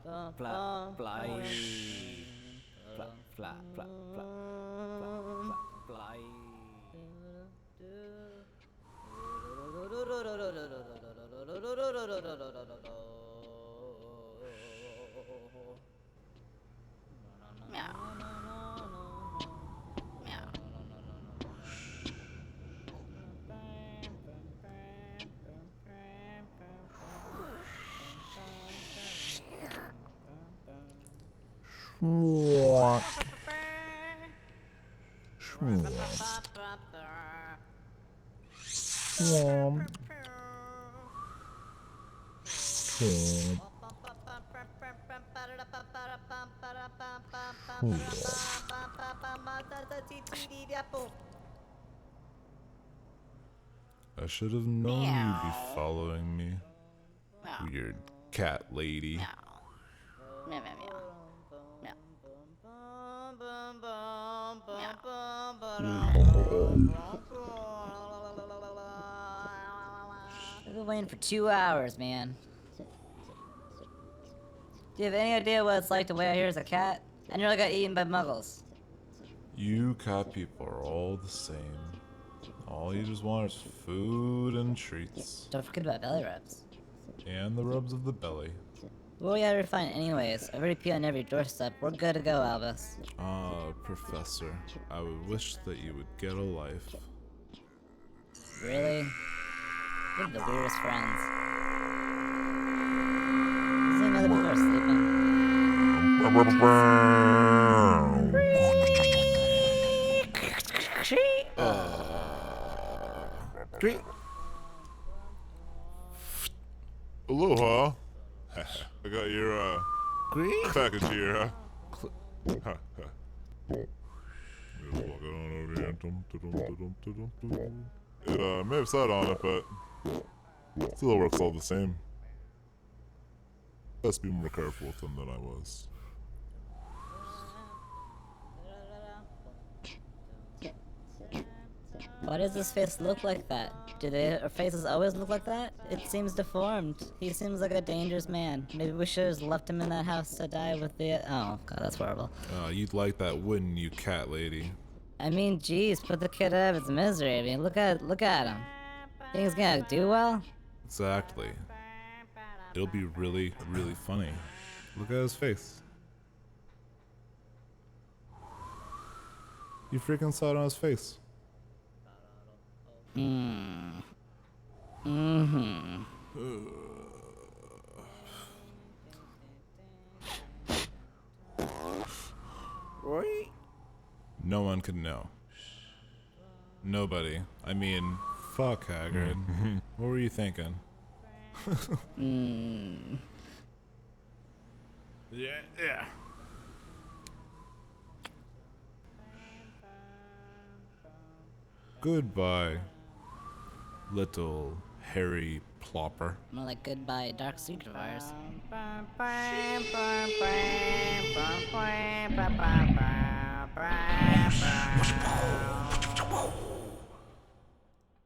fly, fly, fly, fly, fly, fly, fly, fly. I should have known you'd be following me. Weird cat lady. Meow, meow, meow. I've been waiting for 2 hours, man. Do you have any idea what it's like to wait out here as a cat? I nearly got eaten by muggles. You cat people are all the same. All you just want is food and treats. Don't forget about belly rubs. And the rubs of the belly. What we gotta refine anyways? I've already peed on every doorstep. We're good to go, Albus. Ah, Professor, I would wish that you would get a life. Really? We have the weirdest friends. Is there another people are sleeping? Aloha. I got your package here. Just walking on over here. It may have sat on it, but still works all the same. Best be more careful with them than I was. Why does his face look like that? Do their faces always look like that? It seems deformed. He seems like a dangerous man. Maybe we should have left him in that house to die with the... Oh, God, that's horrible. You'd like that, wouldn't you, cat lady? I mean, geez, put the kid out of his misery. I mean, look at him. Think he's gonna do well? Exactly. It'll be really, really funny. Look at his face. You freaking saw it on his face. No one could know. Nobody. I mean, fuck Hagrid. What were you thinking? Yeah. Goodbye, little Harry Plopper. More like goodbye, dark secret of ours.